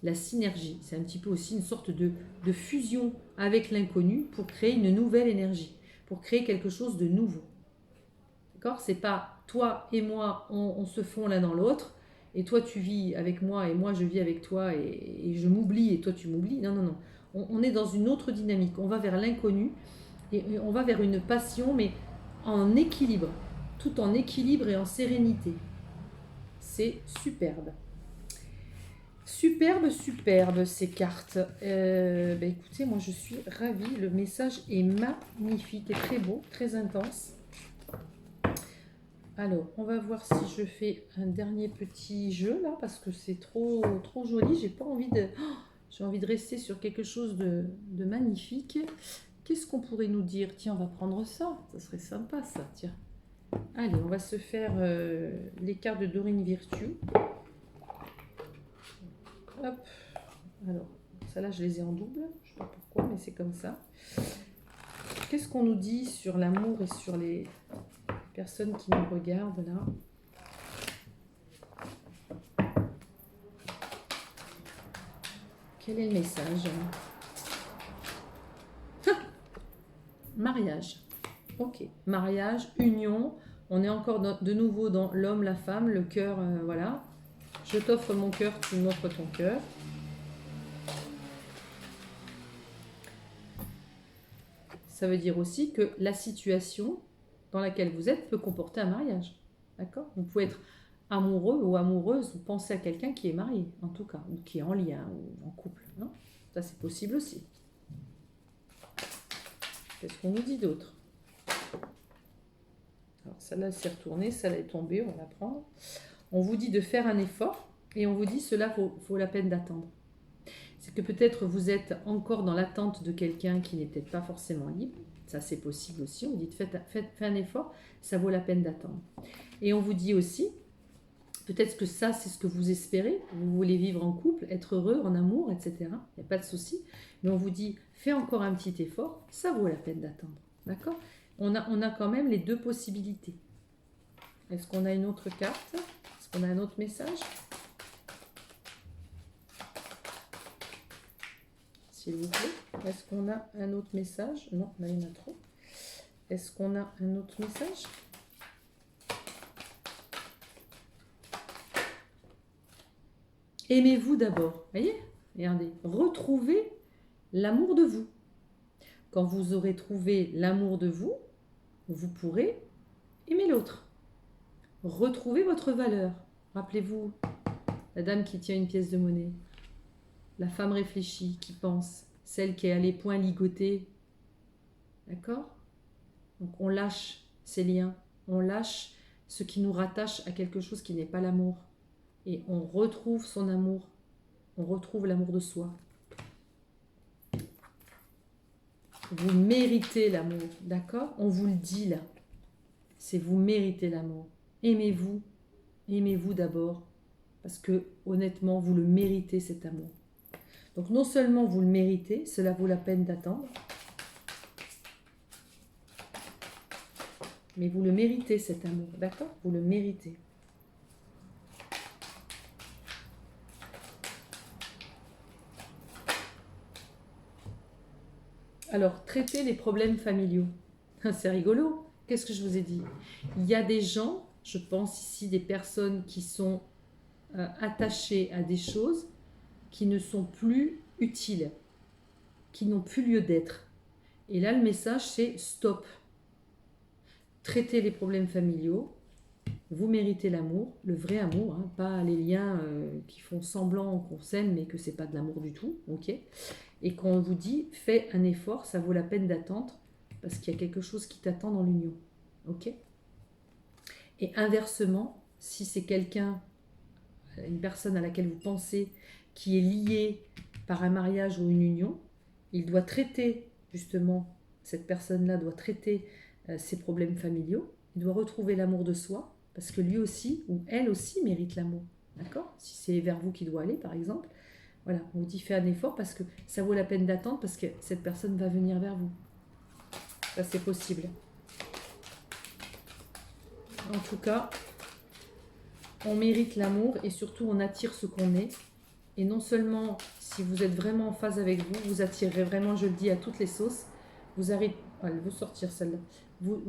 La synergie, c'est un petit peu aussi une sorte de fusion avec l'inconnu pour créer une nouvelle énergie, pour créer quelque chose de nouveau. D'accord? C'est pas toi et moi, on se fond l'un dans l'autre, et toi tu vis avec moi et moi je vis avec toi et je m'oublie et toi tu m'oublies. Non, non, non. On est dans une autre dynamique. On va vers l'inconnu et on va vers une passion, mais en équilibre, tout en équilibre et en sérénité. C'est superbe. Superbe, superbe ces cartes. Écoutez, moi je suis ravie. Le message est magnifique et très beau, très intense. Alors, on va voir si je fais un dernier petit jeu là, parce que c'est trop joli. J'ai pas envie de... j'ai envie de rester sur quelque chose de magnifique. Qu'est-ce qu'on pourrait nous dire? Tiens, on va prendre ça. Ça serait sympa ça, tiens. Allez, on va se faire les cartes de Dorine Virtue. Hop. Alors, celles-là, je les ai en double. Je sais pas pourquoi, mais c'est comme ça. Qu'est-ce qu'on nous dit sur l'amour et sur les personnes qui nous regardent là? Quel est le message? Mariage. Ok. Mariage, union. On est encore de nouveau dans l'homme, la femme, le cœur, voilà. Je t'offre mon cœur, tu m'offres ton cœur. Ça veut dire aussi que la situation dans laquelle vous êtes peut comporter un mariage. D'accord? Vous pouvez être amoureux ou amoureuse ou penser à quelqu'un qui est marié, en tout cas, ou qui est en lien ou en couple. Hein? Ça, c'est possible aussi. Qu'est-ce qu'on nous dit d'autre? Alors, celle-là s'est retournée, celle-là est tombée, on va la prendre. On vous dit de faire un effort et on vous dit cela vaut la peine d'attendre. C'est que peut-être vous êtes encore dans l'attente de quelqu'un qui n'est peut-être pas forcément libre. Ça, c'est possible aussi. On vous dit faites un effort, ça vaut la peine d'attendre. Et on vous dit aussi, peut-être que ça, c'est ce que vous espérez. Vous voulez vivre en couple, être heureux, en amour, etc. Il n'y a pas de souci. Mais on vous dit, fais encore un petit effort, ça vaut la peine d'attendre. D'accord? On a quand même les deux possibilités. Est-ce qu'on a une autre carte? Est-ce qu'on a un autre message? S'il vous plaît. Est-ce qu'on a un autre message? Non, là, il y en a trop. Est-ce qu'on a un autre message? Aimez-vous d'abord. Voyez? Regardez. Retrouvez l'amour de vous. Quand vous aurez trouvé l'amour de vous, vous pourrez aimer l'autre. Retrouvez votre valeur. Rappelez-vous, la dame qui tient une pièce de monnaie. La femme réfléchie, qui pense, celle qui a les poings ligotés. D'accord? Donc on lâche ces liens, on lâche ce qui nous rattache à quelque chose qui n'est pas l'amour. Et on retrouve son amour, on retrouve l'amour de soi. Vous méritez l'amour, d'accord? On vous le dit là. C'est vous méritez l'amour. Aimez-vous, aimez-vous d'abord, parce que honnêtement, vous le méritez cet amour. Donc non seulement vous le méritez, cela vaut la peine d'attendre, mais vous le méritez cet amour, d'accord? Vous le méritez. Alors, traitez les problèmes familiaux. C'est rigolo. Qu'est-ce que je vous ai dit? Il y a des gens, je pense ici, des personnes qui sont attachées à des choses qui ne sont plus utiles, qui n'ont plus lieu d'être. Et là, le message, c'est stop. Traitez les problèmes familiaux. Vous méritez l'amour, le vrai amour, hein, pas les liens qui font semblant qu'on s'aime, mais que c'est pas de l'amour du tout, ok? Et qu'on vous dit, fais un effort, ça vaut la peine d'attendre, parce qu'il y a quelque chose qui t'attend dans l'union, ok? Et inversement, si c'est quelqu'un, une personne à laquelle vous pensez, qui est liée par un mariage ou une union, il doit traiter, justement, cette personne-là doit traiter ses problèmes familiaux, il doit retrouver l'amour de soi, parce que lui aussi, ou elle aussi, mérite l'amour, d'accord? Si c'est vers vous qu'il doit aller, par exemple, voilà, on vous dit fais un effort, parce que ça vaut la peine d'attendre, parce que cette personne va venir vers vous. Ça, c'est possible. En tout cas, on mérite l'amour, et surtout, on attire ce qu'on est. Et non seulement, si vous êtes vraiment en phase avec vous, vous attirerez vraiment, je le dis, à toutes les sauces. Vous arrivez, elle veut sortir celle-là. Vous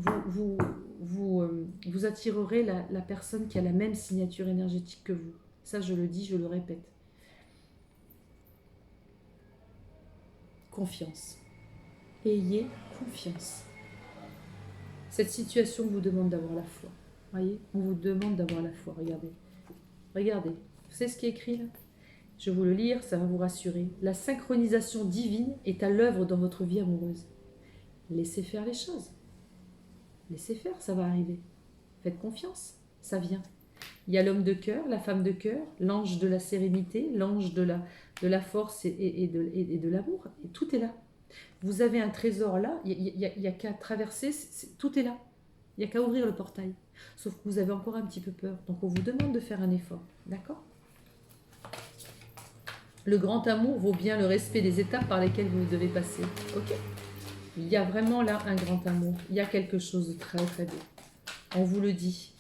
attirerez la personne qui a la même signature énergétique que vous. Ça, je le dis, je le répète. Confiance. Ayez confiance. Cette situation vous demande d'avoir la foi. Voyez, on vous demande d'avoir la foi. Regardez. Regardez. Vous savez ce qui est écrit là? Je vais vous le lire, ça va vous rassurer. La synchronisation divine est à l'œuvre dans votre vie amoureuse. Laissez faire les choses. Laissez faire, ça va arriver. Faites confiance, ça vient. Il y a l'homme de cœur, la femme de cœur, l'ange de la sérénité, l'ange de la force et de l'amour. Et tout est là. Vous avez un trésor là, il n'y a qu'à traverser, tout est là. Il n'y a qu'à ouvrir le portail. Sauf que vous avez encore un petit peu peur. Donc on vous demande de faire un effort. D'accord? Le grand amour vaut bien le respect des étapes par lesquelles vous devez passer. Ok? Il y a vraiment là un grand amour. Il y a quelque chose de très très beau. On vous le dit.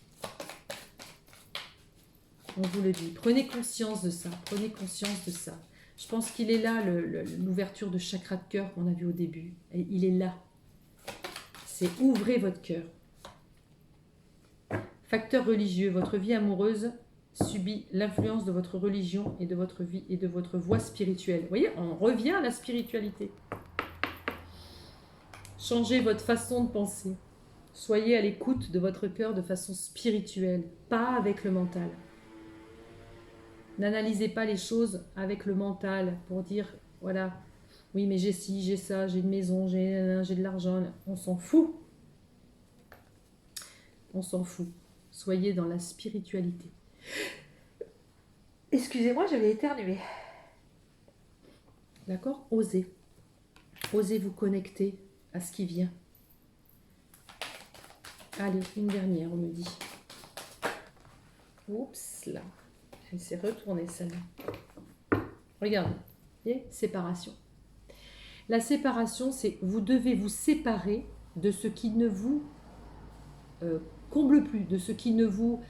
On vous le dit. Prenez conscience de ça. Prenez conscience de ça. Je pense qu'il est là, l'ouverture de chakra de cœur qu'on a vu au début. Et il est là. C'est ouvrez votre cœur. Facteur religieux. Votre vie amoureuse subit l'influence de votre religion et de votre vie et de votre voie spirituelle. Vous voyez, on revient à la spiritualité. Changez votre façon de penser. Soyez à l'écoute de votre cœur de façon spirituelle, pas avec le mental. N'analysez pas les choses avec le mental pour dire, voilà, oui mais j'ai ci, j'ai ça, j'ai une maison, j'ai de l'argent. On s'en fout. On s'en fout. Soyez dans la spiritualité. Excusez-moi, j'avais éternué. D'accord? Osez. Osez vous connecter à ce qui vient. Allez, une dernière, on me dit. Oups, là. Elle s'est retournée, celle-là. Regardez. Vous voyez? Séparation. La séparation, c'est vous devez vous séparer de ce qui ne vous comble plus, de ce qui ne vous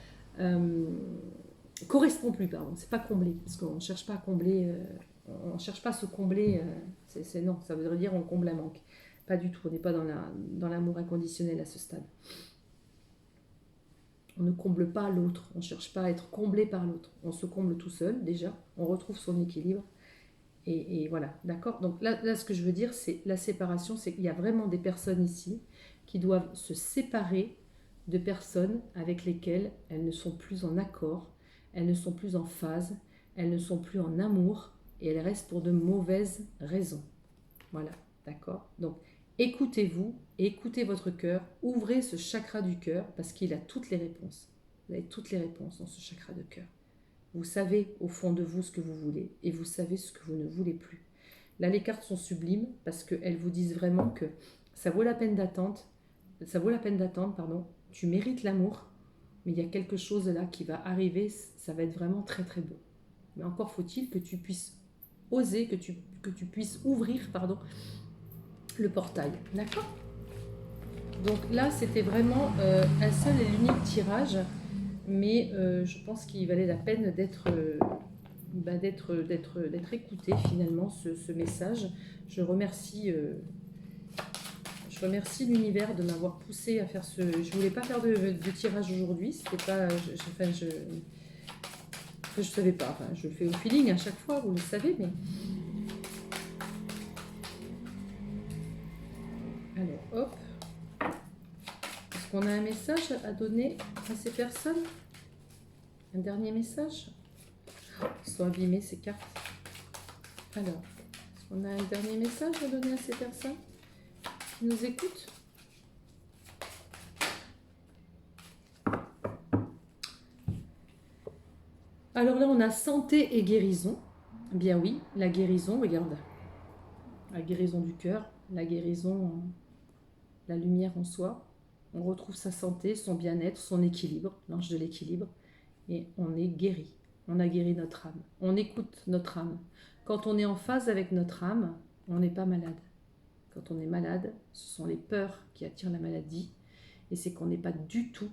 correspond plus, pardon. C'est pas combler, parce qu'on ne cherche pas à combler, on ne cherche pas à se combler, non, ça veut dire on comble un manque. Pas du tout, on n'est pas dans l'amour inconditionnel à ce stade. On ne comble pas l'autre, on ne cherche pas à être comblé par l'autre. On se comble tout seul déjà, on retrouve son équilibre. Et voilà, d'accord? Donc là, ce que je veux dire, c'est la séparation, c'est qu'il y a vraiment des personnes ici qui doivent se séparer de personnes avec lesquelles elles ne sont plus en accord, elles ne sont plus en phase, elles ne sont plus en amour et elles restent pour de mauvaises raisons. Voilà, d'accord? Donc Écoutez-vous, écoutez votre cœur, ouvrez ce chakra du cœur parce qu'il a toutes les réponses. Vous avez toutes les réponses dans ce chakra de cœur. Vous savez au fond de vous ce que vous voulez et vous savez ce que vous ne voulez plus. Là, les cartes sont sublimes parce qu'elles vous disent vraiment que ça vaut la peine d'attendre, pardon. Tu mérites l'amour, mais il y a quelque chose là qui va arriver, ça va être vraiment très très beau. Mais encore faut-il que tu puisses oser, que tu puisses ouvrir, pardon, le portail. D'accord? Donc là, c'était vraiment un seul et l'unique tirage, mais je pense qu'il valait la peine d'être écouté finalement, ce message. Je remercie l'univers de m'avoir poussé à faire ce... Je voulais pas faire de tirage aujourd'hui, c'était pas... je savais pas, enfin, je le fais au feeling à chaque fois, vous le savez, mais... Alors, hop. Est-ce qu'on a un message à donner à ces personnes? Un dernier message? Ils sont abîmés, ces cartes. Alors, est-ce qu'on a un dernier message à donner à ces personnes qui nous écoutent? Alors là, on a santé et guérison. Bien oui, la guérison, regarde. La guérison du cœur, la guérison, la lumière en soi. On retrouve sa santé, son bien-être, son équilibre, l'ange de l'équilibre. Et on est guéri. On a guéri notre âme. On écoute notre âme. Quand on est en phase avec notre âme, on n'est pas malade. Quand on est malade, ce sont les peurs qui attirent la maladie. Et c'est qu'on n'est pas du tout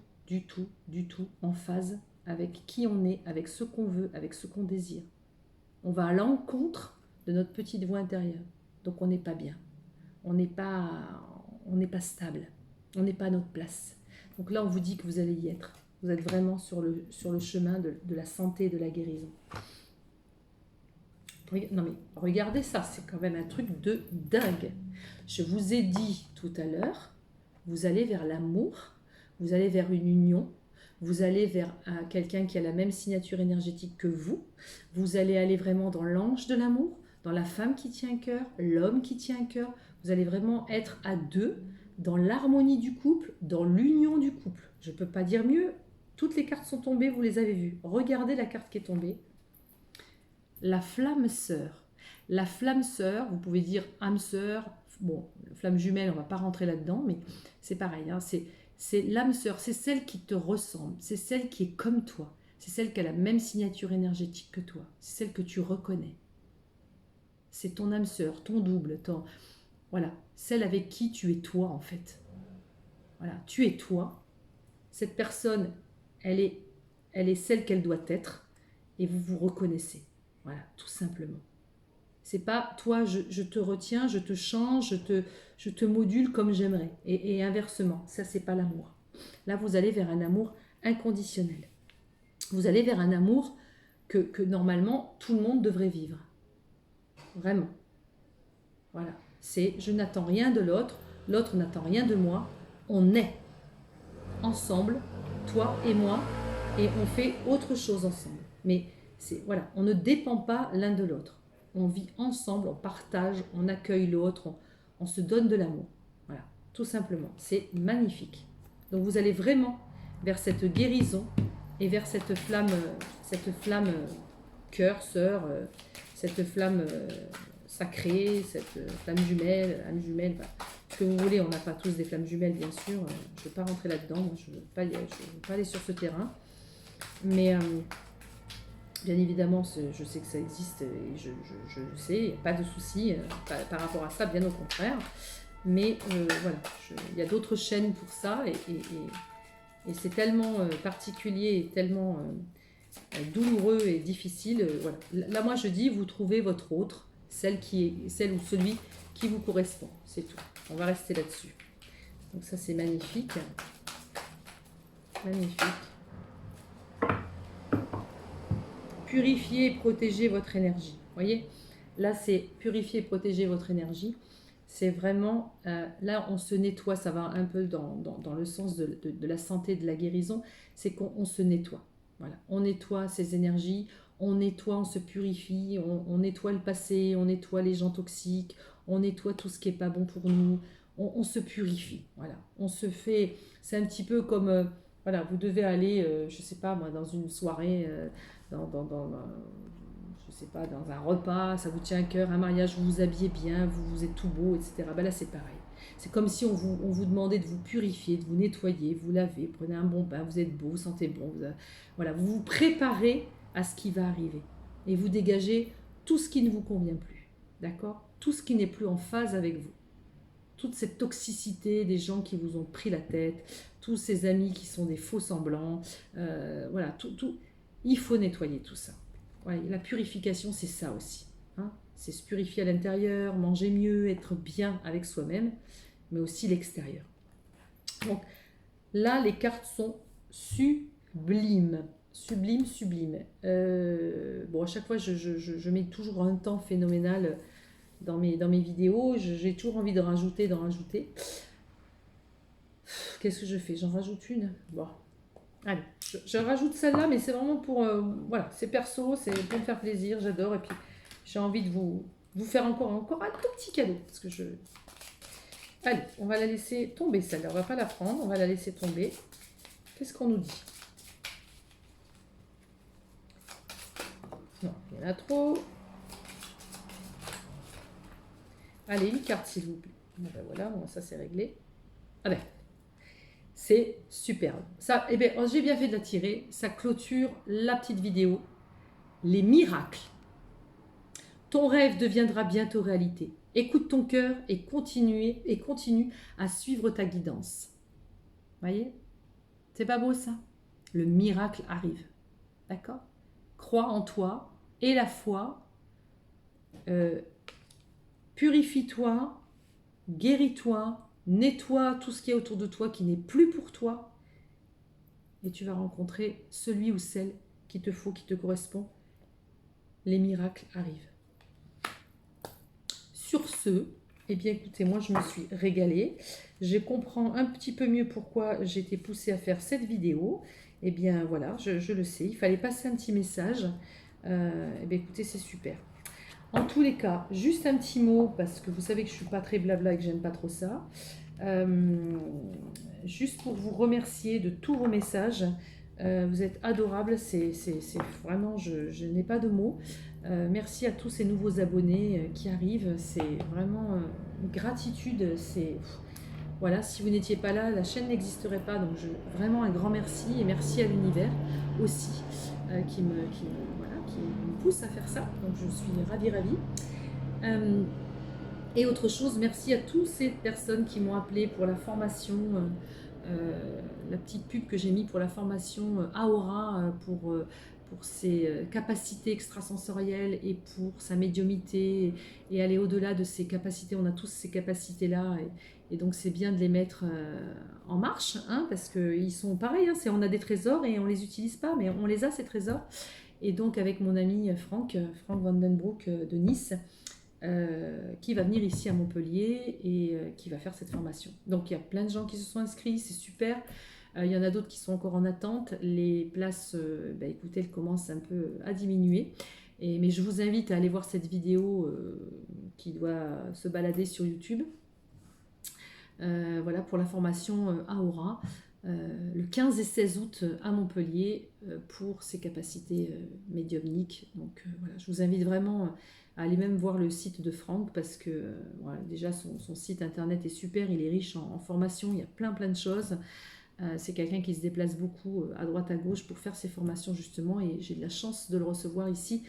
en phase avec qui on est, avec ce qu'on veut, avec ce qu'on désire. On va à l'encontre de notre petite voix intérieure. Donc on n'est pas bien. On n'est pas stable. On n'est pas à notre place. Donc là, on vous dit que vous allez y être. Vous êtes vraiment sur le chemin de la santé et de la guérison. Non mais regardez ça, c'est quand même un truc de dingue. Je vous ai dit tout à l'heure, vous allez vers l'amour, vous allez vers une union, vous allez vers quelqu'un qui a la même signature énergétique que vous allez aller vraiment dans l'ange de l'amour, dans la femme qui tient un cœur, l'homme qui tient un cœur, vous allez vraiment être à deux, dans l'harmonie du couple, dans l'union du couple. Je ne peux pas dire mieux, toutes les cartes sont tombées, vous les avez vues. Regardez la carte qui est tombée. La flamme sœur. La flamme sœur, vous pouvez dire âme sœur, bon, flamme jumelle, on ne va pas rentrer là-dedans, mais c'est pareil, hein, c'est l'âme sœur, c'est celle qui te ressemble, c'est celle qui est comme toi, c'est celle qui a la même signature énergétique que toi, c'est celle que tu reconnais. C'est ton âme sœur, ton double, voilà, celle avec qui tu es toi en fait. Voilà, tu es toi. Cette personne, elle est celle qu'elle doit être et vous vous reconnaissez. Voilà, tout simplement. C'est pas toi, je te retiens, je te change, je te module comme j'aimerais. Et inversement, ça c'est pas l'amour. Là, vous allez vers un amour inconditionnel. Vous allez vers un amour que normalement tout le monde devrait vivre. Vraiment. Voilà. C'est je n'attends rien de l'autre, l'autre n'attend rien de moi. On est ensemble, toi et moi, et on fait autre chose ensemble. Mais voilà, on ne dépend pas l'un de l'autre. On vit ensemble, on partage, on accueille l'autre, on se donne de l'amour. Voilà, tout simplement. C'est magnifique. Donc vous allez vraiment vers cette guérison et vers cette flamme cœur, sœur, cette flamme sacrée, cette flamme jumelle, âme jumelle, voilà. Ce que vous voulez, on n'a pas tous des flammes jumelles, bien sûr. Je ne veux pas rentrer là-dedans, moi, je ne veux pas aller sur ce terrain. Mais bien évidemment, je sais que ça existe et je le sais, il n'y a pas de souci par rapport à ça, bien au contraire. Mais voilà, il y a d'autres chaînes pour ça et c'est tellement particulier et tellement douloureux et difficile. Voilà. Là, moi, je dis, vous trouvez votre autre, celle ou celui qui vous correspond, c'est tout. On va rester là-dessus. Donc ça, c'est magnifique. Magnifique. Purifier et protéger votre énergie. Vous voyez, là, c'est purifier et protéger votre énergie. C'est vraiment, là, on se nettoie, ça va un peu dans le sens de la santé, de la guérison, c'est qu'on se nettoie. Voilà, on nettoie ses énergies, on nettoie, on se purifie, on nettoie le passé, on nettoie les gens toxiques, on nettoie tout ce qui n'est pas bon pour nous, on se purifie. Voilà, on se fait, c'est un petit peu comme, voilà, vous devez aller, je sais pas moi, dans une soirée, je sais pas, dans un repas, ça vous tient à cœur, un mariage, vous vous habillez bien, vous êtes tout beau, etc. Ben là, c'est pareil. C'est comme si on vous demandait de vous purifier, de vous nettoyer, vous laver, prenez un bon bain, vous êtes beau, vous sentez bon. Voilà, vous vous préparez à ce qui va arriver. Et vous dégagez tout ce qui ne vous convient plus. D'accord? Tout ce qui n'est plus en phase avec vous. Toute cette toxicité des gens qui vous ont pris la tête, tous ces amis qui sont des faux semblants, voilà, tout. Il faut nettoyer tout ça. Ouais, la purification, c'est ça aussi. Hein, c'est se purifier à l'intérieur, manger mieux, être bien avec soi-même, mais aussi l'extérieur. Donc là, les cartes sont sublimes. Sublime, sublime. Bon, à chaque fois, je mets toujours un temps phénoménal dans mes vidéos. J'ai toujours envie d'en rajouter. Qu'est-ce que je fais? J'en rajoute une. Bon, allez, je rajoute celle-là, mais c'est vraiment pour... voilà, c'est perso, c'est pour me faire plaisir, j'adore. Et puis, j'ai envie de vous faire encore un tout petit cadeau. Parce que allez, on va la laisser tomber, celle-là. On va pas la prendre, on va la laisser tomber. Qu'est-ce qu'on nous dit? Non, il y en a trop. Allez, une carte, s'il vous plaît. Bon, ben voilà, bon, ça c'est réglé. Ah ben, c'est superbe. Ça, eh bien, j'ai bien fait de la tirer. Ça clôture la petite vidéo. Les miracles. Ton rêve deviendra bientôt réalité. Écoute ton cœur et continue à suivre ta guidance. Voyez? C'est pas beau ça? Le miracle arrive. D'accord? Crois en toi et la foi. Purifie-toi, guéris-toi, nettoie tout ce qui est autour de toi qui n'est plus pour toi. Et tu vas rencontrer celui ou celle qui te faut, qui te correspond. Les miracles arrivent. Sur ce, eh bien écoutez, moi je me suis régalée. Je comprends un petit peu mieux pourquoi j'ai été poussée à faire cette vidéo. Eh bien voilà, je le sais, il fallait passer un petit message. Eh bien écoutez, c'est super. En tous les cas, juste un petit mot, parce que vous savez que je ne suis pas très blabla et que j'aime pas trop ça. Juste pour vous remercier de tous vos messages. Vous êtes adorables, c'est vraiment, je n'ai pas de mots. Merci à tous ces nouveaux abonnés qui arrivent, c'est vraiment une gratitude. Voilà, si vous n'étiez pas là, la chaîne n'existerait pas. Donc vraiment un grand merci et merci à l'univers aussi qui me pousse à faire ça. Donc je suis ravie. Et autre chose, merci à toutes ces personnes qui m'ont appelé pour la formation, la petite pub que j'ai mis pour la formation Aura pour ses capacités extrasensorielles et pour sa médiumnité et aller au-delà de ses capacités. On a tous ces capacités-là et donc c'est bien de les mettre en marche, hein, parce qu'ils sont pareils, hein, on a des trésors et on ne les utilise pas, mais on les a ces trésors. Et donc avec mon ami Franck Vandenbroek de Nice, qui va venir ici à Montpellier et qui va faire cette formation. Donc il y a plein de gens qui se sont inscrits, c'est super. Il y en a d'autres qui sont encore en attente. Les places, écoutez, elles commencent un peu à diminuer. Mais je vous invite à aller voir cette vidéo qui doit se balader sur YouTube. Voilà, pour la formation Aura, le 15 et 16 août à Montpellier pour ses capacités médiumniques. Donc voilà, je vous invite vraiment à aller même voir le site de Franck parce que voilà, déjà son site internet est super, il est riche en formation, il y a plein de choses. C'est quelqu'un qui se déplace beaucoup à droite à gauche pour faire ses formations justement et j'ai de la chance de le recevoir ici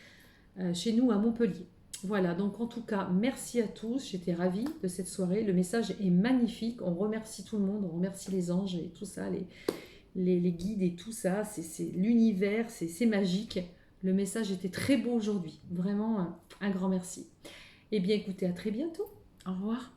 chez nous à Montpellier. Voilà, donc en tout cas, merci à tous, j'étais ravie de cette soirée, le message est magnifique, on remercie tout le monde, on remercie les anges et tout ça, les guides et tout ça, c'est l'univers, c'est magique. Le message était très beau aujourd'hui, vraiment un grand merci. Eh bien écoutez, à très bientôt, au revoir.